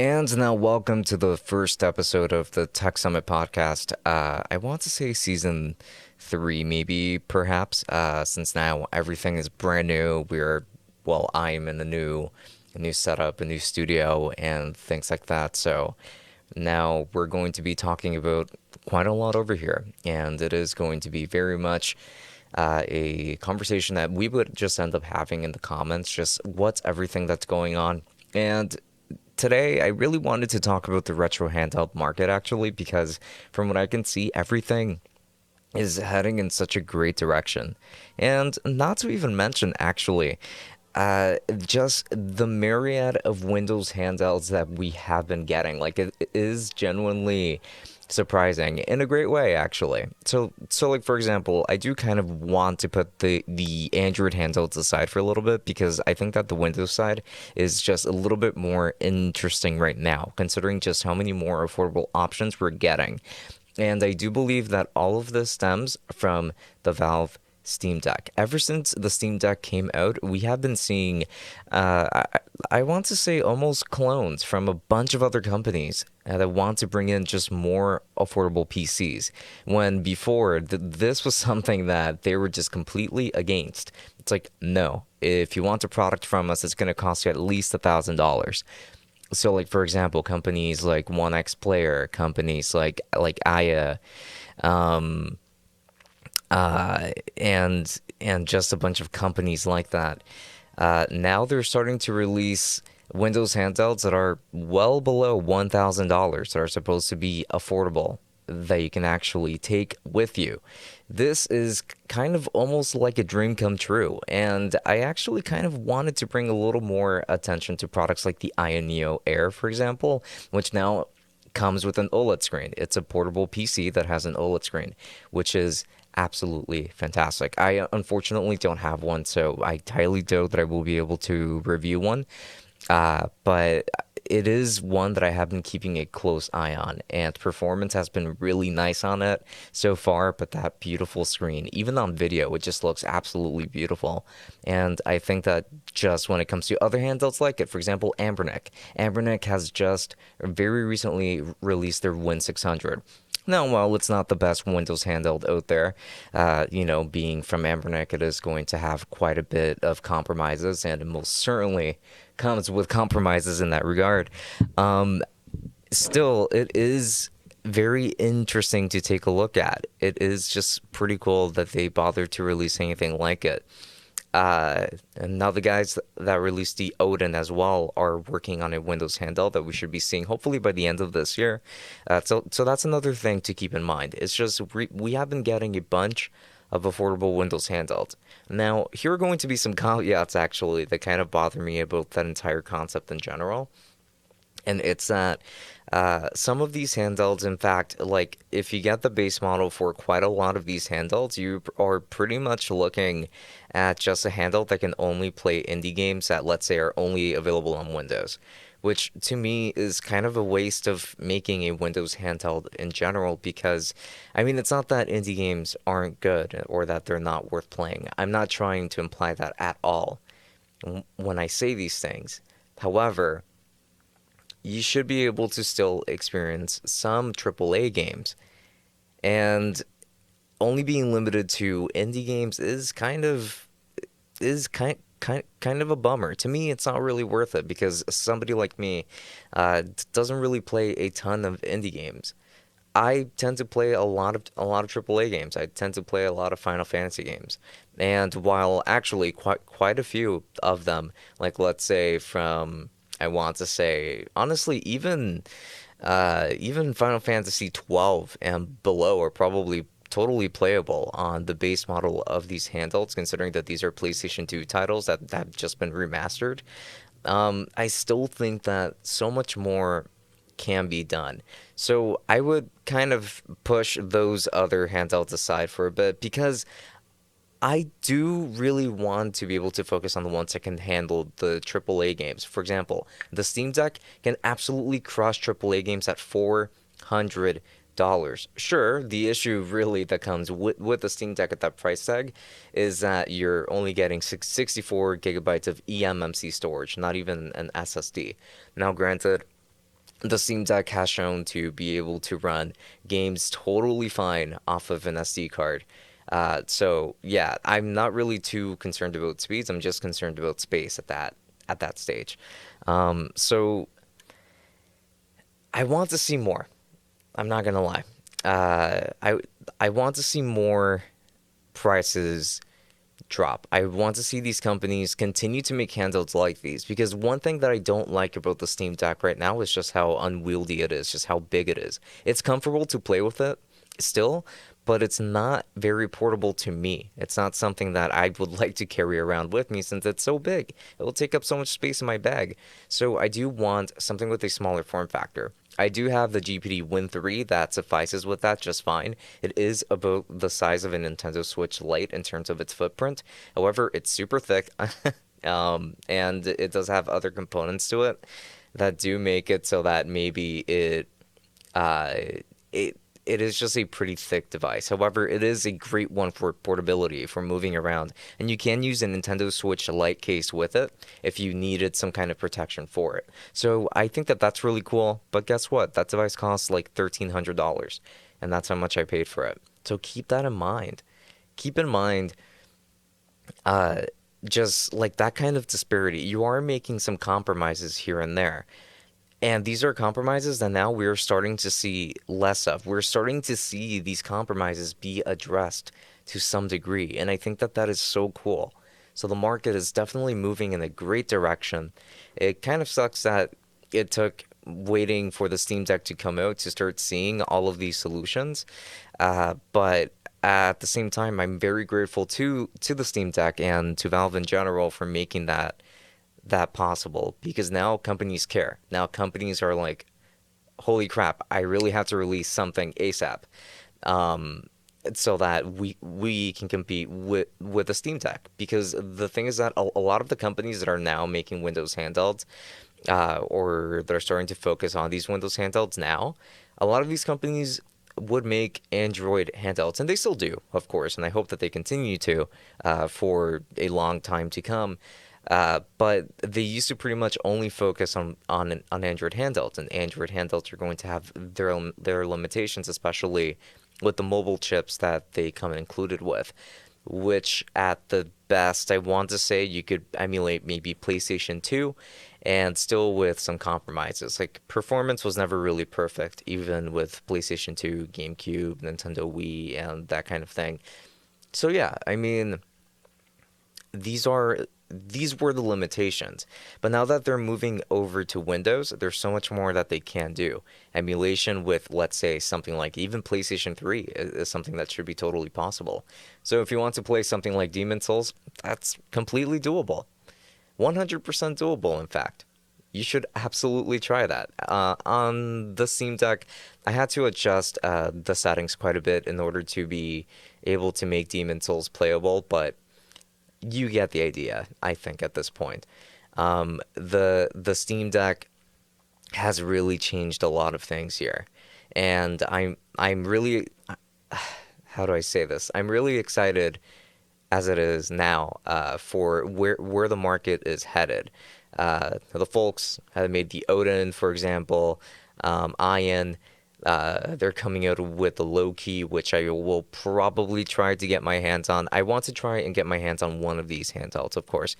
And now, welcome to the first episode of the Tech Summit podcast. I want to say season three, maybe, perhaps, since now everything is brand new. I'm in a new setup, a new studio, and things like that. So now we're going to be talking about quite a lot over here, and it is going to be very much a conversation that we would just end up having in the comments, just what's everything that's going on. And today, I really wanted to talk about the retro handheld market actually, because from what I can see, everything is heading in such a great direction. And not to even mention, actually, just the myriad of Windows handhelds that we have been getting. Like, it is genuinely surprising in a great way, actually. So like for example, I do kind of want to put the Android handhelds aside for a little bit because I think that the Windows side is just a little bit more interesting right now, considering just how many more affordable options we're getting. And I do believe that all of this stems from the Valve Steam Deck. Ever since the Steam Deck came out, we have been seeing, I want to say almost clones from a bunch of other companies that want to bring in just more affordable PCs. When before, this was something that they were just completely against. It's like, no, if you want a product from us, it's going to cost you at least $1,000. So, like for example, companies like One X Player, companies like Aya, um, and just a bunch of companies like that. Now they're starting to release Windows handhelds that are well below $1,000 that are supposed to be affordable that you can actually take with you. This is kind of almost like a dream come true, and I actually kind of wanted to bring a little more attention to products like the Aya Neo Air, for example, which now comes with an OLED screen. It's a portable PC that has an OLED screen, which is absolutely fantastic. I unfortunately don't have one, so I highly doubt that I will be able to review one. But it is one that I have been keeping a close eye on, and performance has been really nice on it so far. But that beautiful screen, even on video, it just looks absolutely beautiful. And I think that just when it comes to other handhelds like it, for example, Ambernic has just very recently released their Win 600. Now, while it's not the best Windows handheld out there, being from Ambernic, it is going to have quite a bit of compromises, and it most certainly comes with compromises in that regard. Um, Still, it is very interesting to take a look at. It is just pretty cool that they bothered to release anything like it. And now the guys that released the Odin as well are working on a Windows handheld that we should be seeing hopefully by the end of this year. So that's another thing to keep in mind. It's just we have been getting a bunch of affordable Windows handhelds. Now, here are going to be some caveats actually that kind of bother me about that entire concept in general. And it's that some of these handhelds, in fact, like if you get the base model for quite a lot of these handhelds, you are pretty much looking at just a handheld that can only play indie games that, let's say, are only available on Windows, which to me is kind of a waste of making a Windows handheld in general because, I mean, it's not that indie games aren't good or that they're not worth playing. I'm not trying to imply that at all when I say these things. However, you should be able to still experience some AAA games. And only being limited to indie games is kind of a bummer. To me, it's not really worth it because somebody like me doesn't really play a ton of indie games. I tend to play a lot of AAA games. I tend to play a lot of Final Fantasy games. And while actually quite a few of them, like let's say from I want to say honestly even Final Fantasy 12 and below are probably totally playable on the base model of these handhelds, considering that these are PlayStation 2 titles that have just been remastered. I still think that so much more can be done. So I would kind of push those other handhelds aside for a bit because I do really want to be able to focus on the ones that can handle the AAA games. For example, the Steam Deck can absolutely crush AAA games at $400. Sure, the issue really that comes with the Steam Deck at that price tag is that you're only getting 64 gigabytes of eMMC storage, not even an SSD. Now, granted, the Steam Deck has shown to be able to run games totally fine off of an SD card. So yeah, I'm not really too concerned about speeds. I'm just concerned about space at that stage. So I want to see more. I'm not gonna lie. I want to see more prices drop. I want to see these companies continue to make handhelds like these, because one thing that I don't like about the Steam Deck right now is just how unwieldy it is, just how big it is. It's comfortable to play with it still, but it's not very portable to me. It's not something that I would like to carry around with me since it's so big. It will take up so much space in my bag. So I do want something with a smaller form factor. I do have the GPD Win 3 that suffices with that just fine. It is about the size of a Nintendo Switch Lite in terms of its footprint. However, it's super thick, and it does have other components to it that do make it so that maybe uh, it it is just a pretty thick device. However, it is a great one for portability, for moving around, and you can use a Nintendo Switch Lite case with it if you needed some kind of protection for it. So I think that that's really cool. But guess what? That device costs like $1,300, and that's how much I paid for it. So keep that in mind. Keep in mind, uh, just like that kind of disparity. You are making some compromises here and there. And these are compromises that now we're starting to see less of. We're starting to see these compromises be addressed to some degree. And I think that that is so cool. So the market is definitely moving in a great direction. It kind of sucks that it took waiting for the Steam Deck to come out to start seeing all of these solutions. But at the same time, I'm very grateful to the Steam Deck and to Valve in general for making that possible, because now companies care. Now companies are like, holy crap, I really have to release something ASAP, um, so that we can compete with the Steam Deck. Because the thing is that a lot of the companies that are now making Windows handhelds, or that are starting to focus on these Windows handhelds now, a lot of these companies would make Android handhelds, and they still do, of course, and I hope that they continue to, for a long time to come. But they used to pretty much only focus on Android handhelds, and Android handhelds are going to have their limitations, especially with the mobile chips that they come included with, which at the best, I want to say you could emulate maybe PlayStation 2, and still with some compromises. Like performance was never really perfect, even with PlayStation 2, GameCube, Nintendo Wii, and that kind of thing. So yeah, I mean, these are these were the limitations. But now that they're moving over to Windows, there's so much more that they can do. Emulation with, let's say, something like even PlayStation 3 is something that should be totally possible. So if you want to play something like Demon Souls, that's completely doable. 100% doable, in fact. You should absolutely try that. On the Steam Deck, I had to adjust the settings quite a bit in order to be able to make Demon Souls playable, but you get the idea, I think, at this point. The Steam Deck has really changed a lot of things here, and I'm really, how do I say this? I'm really excited as it is now, for where the market is headed. The folks have made the Odin, for example, Iron. They're coming out with the low key, which I will probably try to get my hands on. I want to try and get my hands on one of these handhelds, of course.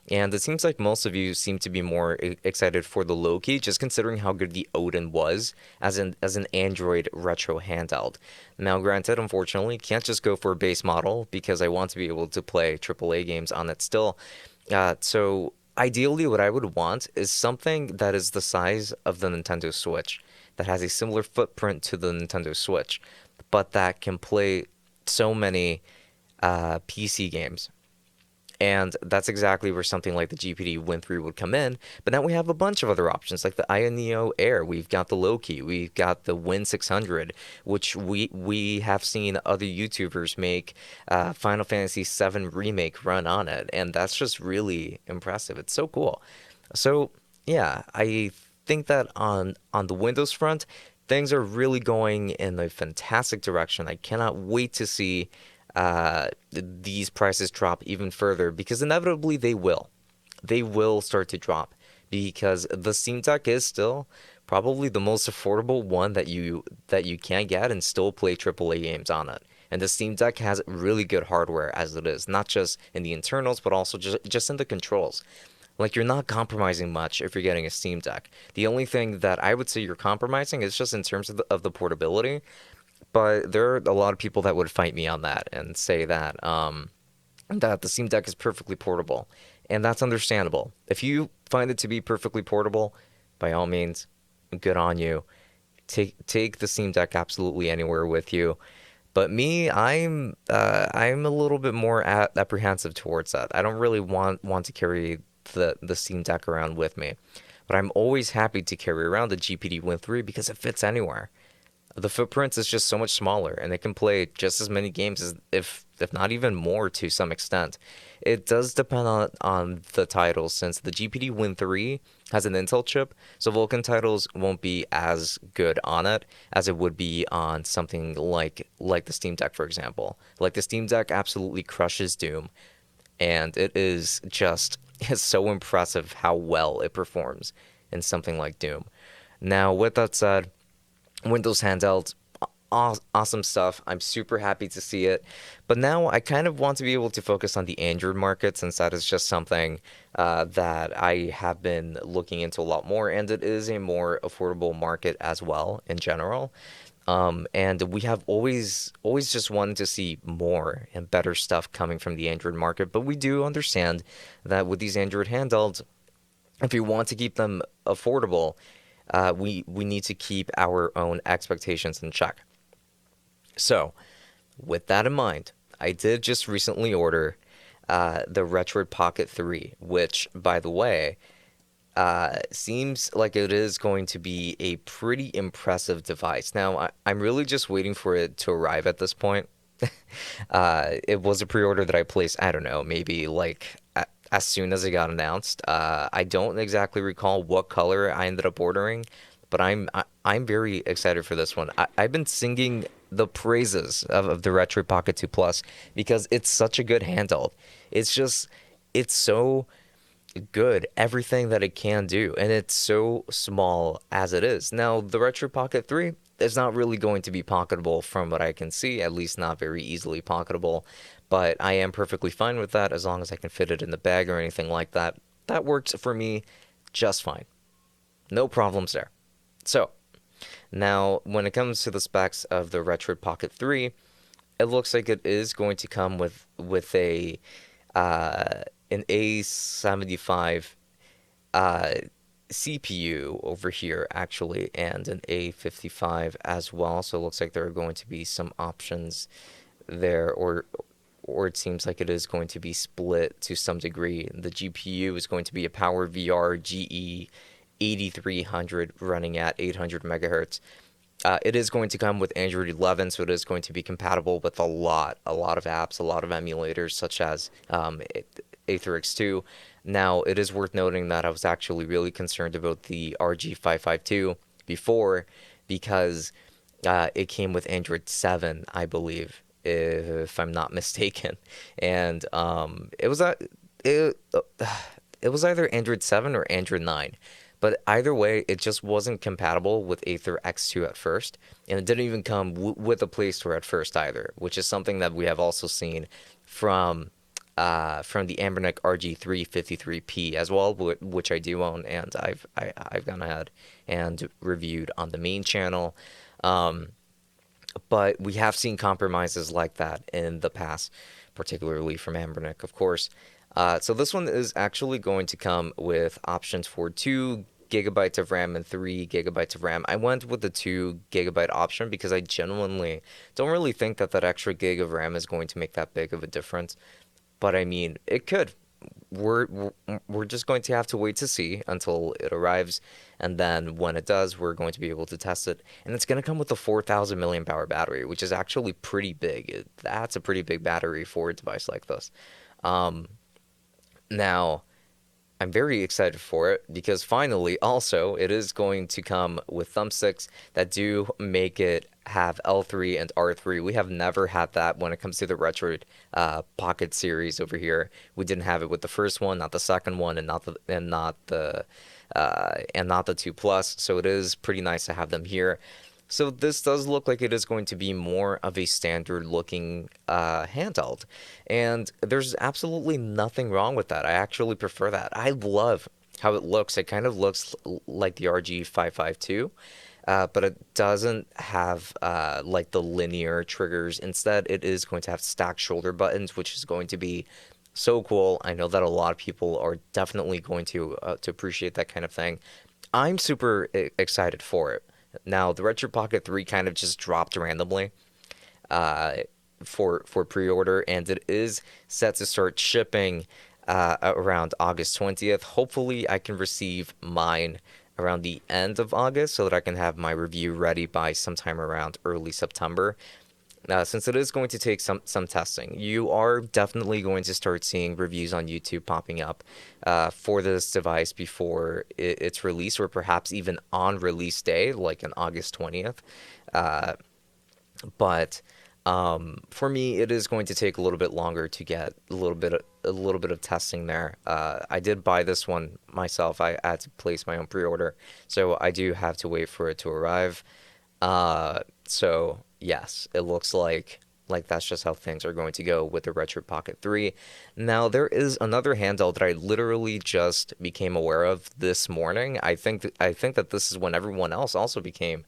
And it seems like most of you seem to be more excited for the low key, just considering how good the Odin was as an Android retro handheld. Now, granted, unfortunately, can't just go for a base model because I want to be able to play AAA games on it still. So ideally, what I would want is something that is the size of the Nintendo Switch, that has a similar footprint to the Nintendo Switch, but that can play so many PC games. And that's exactly where something like the GPD Win 3 would come in. But now we have a bunch of other options, like the Aya Neo Air. We've got the Loki. We've got the Win 600, which we have seen other YouTubers make Final Fantasy VII Remake run on it. And that's just really impressive. It's so cool. So, yeah, I think that on the Windows front, things are really going in a fantastic direction. I cannot wait to see these prices drop even further, because inevitably they will. They will start to drop because the Steam Deck is still probably the most affordable one that you can get and still play AAA games on it. And the Steam Deck has really good hardware as it is, not just in the internals, but also just in the controls. Like you're not compromising much if you're getting a Steam Deck. The only thing that I would say you're compromising is just in terms of the portability. But there are a lot of people that would fight me on that and say that the Steam Deck is perfectly portable, and that's understandable. If you find it to be perfectly portable, by all means, good on you. Take the Steam Deck absolutely anywhere with you. But me, I'm a little bit more apprehensive towards that. I don't really want to carry the Steam Deck around with me, but I'm always happy to carry around the GPD Win 3 because it fits anywhere. The footprint is just so much smaller, and it can play just as many games as if not even more to some extent. It does depend on the titles, since the GPD Win 3 has an Intel chip, so Vulkan titles won't be as good on it as it would be on something like the Steam Deck, for example. Like the Steam Deck absolutely crushes Doom, and it is just it's so impressive how well it performs in something like Doom. Now, with that said, Windows handheld, awesome stuff. I'm super happy to see it. But now I kind of want to be able to focus on the Android market, since that is just something that I have been looking into a lot more, and it is a more affordable market as well in general. And we have always just wanted to see more and better stuff coming from the Android market. But we do understand that with these Android handhelds, if you want to keep them affordable, we need to keep our own expectations in check. So, with that in mind, I did just recently order the Retroid Pocket 3, which, by the way, seems like it is going to be a pretty impressive device. Now, I'm really just waiting for it to arrive at this point. It was a pre-order that I placed, I don't know, maybe like as soon as it got announced. I don't exactly recall what color I ended up ordering, but I'm very excited for this one. I've been singing the praises of the Retroid Pocket 2 Plus because it's such a good handheld. It's so good, everything that it can do, and it's so small as it is. Now, the Retro Pocket 3 is not really going to be pocketable from what I can see, at least not very easily pocketable, but I am perfectly fine with that as long as I can fit it in the bag or anything like that. That works for me just fine. No problems there. So, now, when it comes to the specs of the Retro Pocket 3, it looks like it is going to come with a an A75 uh, CPU over here, actually, and an A55 as well. So it looks like there are going to be some options there, or it seems like it is going to be split to some degree. The GPU is going to be a Power VR GE 8300 running at 800 megahertz. It is going to come with Android 11, so it is going to be compatible with a lot of apps, a lot of emulators, such as Aether X2. Now, it is worth noting that I was actually really concerned about the RG552 before, because it came with Android 7, I believe, if I'm not mistaken. And it was it, it was either Android 7 or Android 9. But either way, it just wasn't compatible with Aether X2 at first, and it didn't even come with a Play Store at first either, which is something that we have also seen from the Anbernic RG353P as well, which I do own, and I've gone ahead and reviewed on the main channel. But we have seen compromises like that in the past, particularly from Anbernic, of course. So this one is actually going to come with options for 2 gigabytes of RAM and 3 gigabytes of RAM. I went with the 2 gigabyte option because I genuinely don't really think that extra gig of RAM is going to make that big of a difference. But I mean, it could. We're just going to have to wait to see until it arrives, and then when it does, we're going to be able to test it. And it's going to come with a 4,000 milliamp hour battery, which is actually pretty big. That's a pretty big battery for a device like this. Now, I'm very excited for it because finally, also, it is going to come with thumbsticks that do make it have L3 and R3. We have never had that when it comes to the Retro Pocket series over here. We didn't have it with the first one, not the second one, and not the 2 Plus. So it is pretty nice to have them here. So this does look like it is going to be more of a standard looking handheld. And there's absolutely nothing wrong with that. I actually prefer that. I love how it looks. It kind of looks like the RG552, but it doesn't have like the linear triggers. Instead, it is going to have stacked shoulder buttons, which is going to be so cool. I know that a lot of people are definitely going to appreciate that kind of thing. I'm super excited for it. Now, the Retro Pocket 3 kind of just dropped randomly uh, for pre-order, and it is set to start shipping around August 20th. Hopefully, I can receive mine around the end of August so that I can have my review ready by sometime around early September. Since it is going to take some testing, you are definitely going to start seeing reviews on YouTube popping up for this device before its release, or perhaps even on release day, like on August 20th. Uh, but for me, it is going to take a little bit longer to get a little bit of testing there. I did buy this one myself. I had to place my own pre-order, so I do have to wait for it to arrive. So yes, it looks like that's just how things are going to go with the Retro Pocket 3. Now there is another handheld that I literally just became aware of this morning. I think that this is when everyone else also became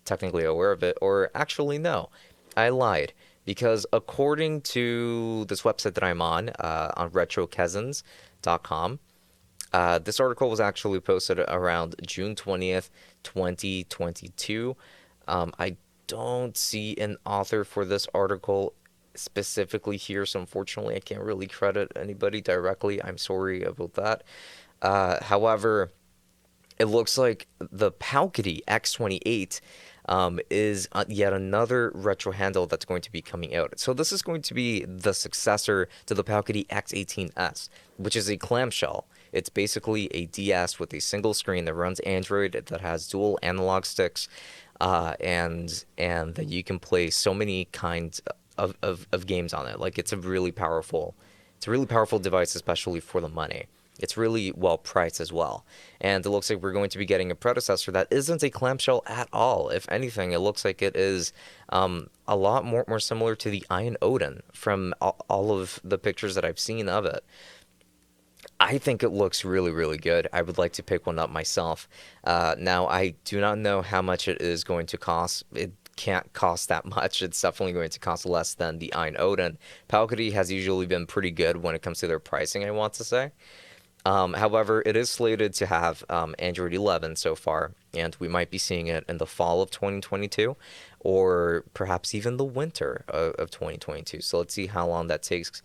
technically aware of it, or actually no, I lied. Because according to this website that I'm on retrokezens.com, this article was actually posted around June 20th, 2022. I don't see an author for this article specifically here, so unfortunately I can't really credit anybody directly. I'm sorry about that. However, it looks like the Palkity X28 is yet another retro handle that's going to be coming out. So this is going to be the successor to the Palkity X18S, which is a clamshell. It's basically a DS with a single screen that runs Android, that has dual analog sticks, and that you can play so many kinds of games on it. Like it's a really powerful device, especially for the money. It's really well priced as well. And it looks like we're going to be getting a predecessor that isn't a clamshell at all. If anything, it looks like it is a lot more similar to the Iron Odin from all of the pictures that I've seen of it. I think it looks really, really good. I would like to pick one up myself. Now, I do not know how much it is going to cost. It can't cost that much. It's definitely going to cost less than the Iron Odin. Palkity has usually been pretty good when it comes to their pricing, I want to say. However, it is slated to have Android 11 so far, and we might be seeing it in the fall of 2022, or perhaps even the winter of 2022. So let's see how long that takes.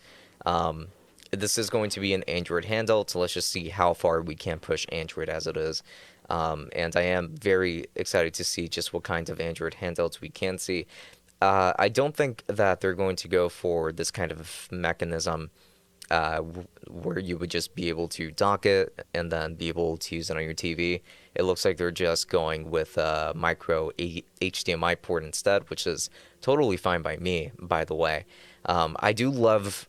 This is going to be an Android handheld, so let's just see how far we can push Android as it is. And I am very excited to see just what kinds of Android handhelds we can see. I don't think that they're going to go for this kind of mechanism where you would just be able to dock it and then be able to use it on your TV. It looks like they're just going with a micro HDMI port instead, which is totally fine by me, by the way. I do love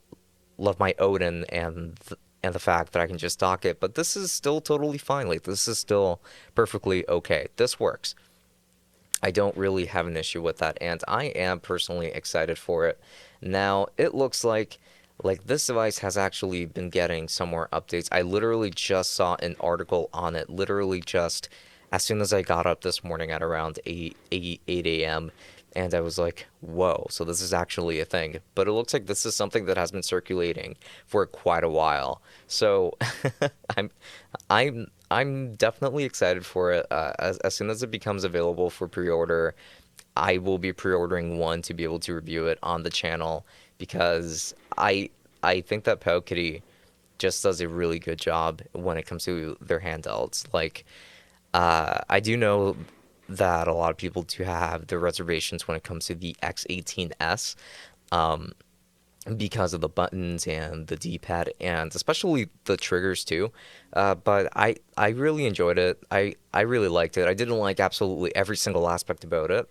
my Odin and the fact that I can just dock it, but this is still totally fine. Like, this is still perfectly okay. This works. I don't really have an issue with that, and I am personally excited for it. Now, it looks like this device has actually been getting some more updates. I literally just saw an article on it, literally just as soon as I got up this morning at around 8 a.m., and I was like, whoa, so this is actually a thing. But it looks like this is something that has been circulating for quite a while. So I'm I'm definitely excited for it. As soon as it becomes available for pre-order, I will be pre-ordering one to be able to review it on the channel, because I think that Kitty just does a really good job when it comes to their handhelds. Like, I do know that a lot of people do have their reservations when it comes to the X18S. Um, because of the buttons and the D-pad and especially the triggers too. But I really enjoyed it. I really liked it. I didn't like absolutely every single aspect about it,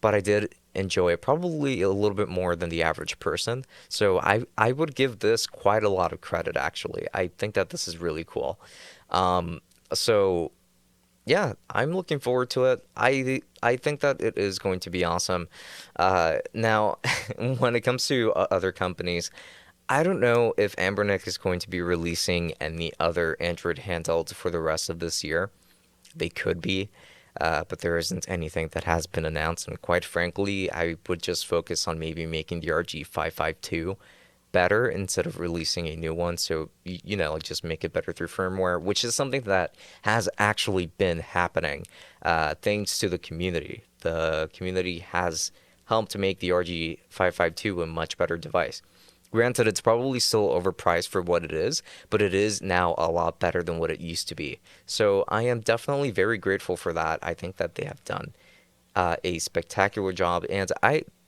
but I did enjoy it probably a little bit more than the average person. So I would give this quite a lot of credit actually. I think that this is really cool. So yeah, I'm looking forward to it. I think that it is going to be awesome. Now, when it comes to other companies, I don't know if Ambernick is going to be releasing any other Android handhelds for the rest of this year. They could be, but there isn't anything that has been announced. And quite frankly, I would just focus on maybe making the RG552 better instead of releasing a new one. So, like just make it better through firmware, which is something that has actually been happening thanks to the community. The community has helped to make the RG552 a much better device. Granted, it's probably still overpriced for what it is, but it is now a lot better than what it used to be. So I am definitely very grateful for that. I think that they have done a spectacular job, and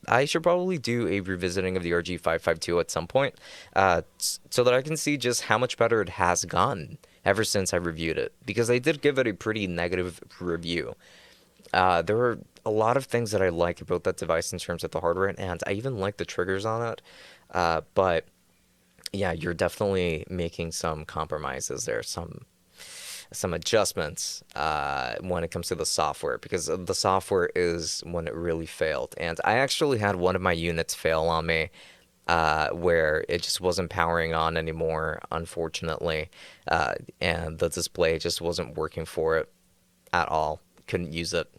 I should probably do a revisiting of the RG552 at some point, so that I can see just how much better it has gotten ever since I reviewed it, because I did give it a pretty negative review. There are a lot of things that I like about that device in terms of the hardware, and I even like the triggers on it. But yeah, you're definitely making some compromises there, some adjustments when it comes to the software, because the software is when it really failed. And I actually had one of my units fail on me, where it just wasn't powering on anymore, unfortunately, and the display just wasn't working for it at all. Couldn't use it.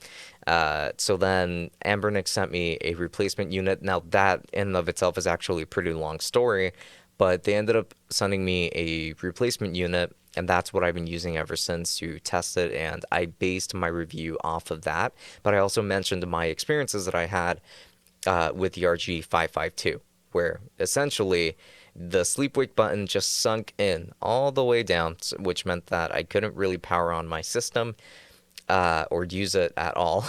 So then Ambernick sent me a replacement unit. Now that in and of itself is actually a pretty long story, but they ended up sending me a replacement unit, and that's what I've been using ever since to test it. And I based my review off of that, but I also mentioned my experiences that I had with the RG552, where essentially the sleep wake button just sunk in all the way down, which meant that I couldn't really power on my system or use it at all.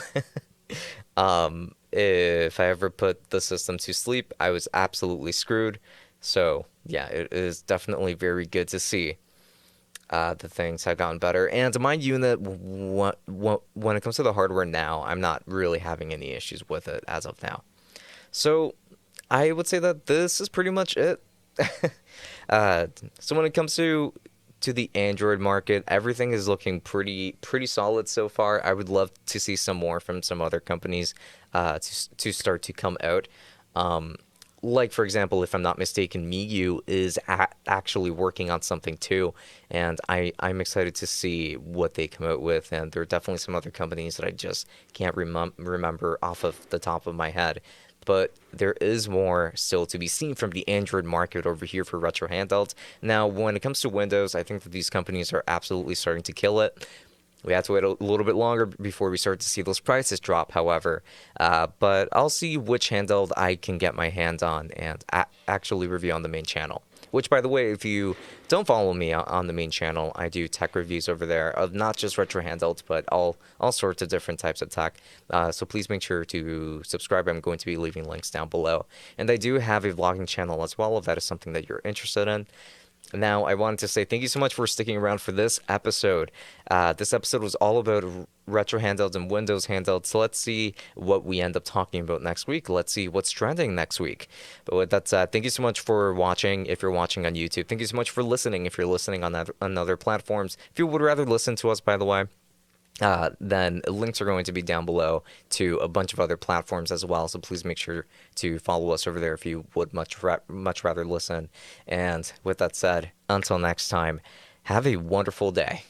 If I ever put the system to sleep, I was absolutely screwed. So yeah, it is definitely very good to see the things have gotten better. And my unit, when it comes to the hardware now, I'm not really having any issues with it as of now. So I would say that this is pretty much it. So when it comes to the Android market, everything is looking pretty solid so far. I would love to see some more from some other companies to start to come out. Like, for example, if I'm not mistaken, Miyu is actually working on something too, and I'm excited to see what they come out with. And there are definitely some other companies that I just can't remember off of the top of my head. But there is more still to be seen from the Android market over here for retro handhelds. Now, when it comes to Windows, I think that these companies are absolutely starting to kill it. We have to wait a little bit longer before we start to see those prices drop, however. But I'll see which handheld I can get my hands on and actually review on the main channel. Which, by the way, if you don't follow me on the main channel, I do tech reviews over there of not just retro handhelds, but all sorts of different types of tech. So please make sure to subscribe. I'm going to be leaving links down below. And I do have a vlogging channel as well, if that is something that you're interested in. Now, I wanted to say thank you so much for sticking around for this episode. This episode was all about retro handhelds and Windows handhelds. So let's see what we end up talking about next week. Let's see what's trending next week. But with that said, thank you so much for watching if you're watching on YouTube. Thank you so much for listening if you're listening on other platforms. If you would rather listen to us, by the way, then links are going to be down below to a bunch of other platforms as well. So please make sure to follow us over there if you would much rather listen. And with that said, until next time, have a wonderful day.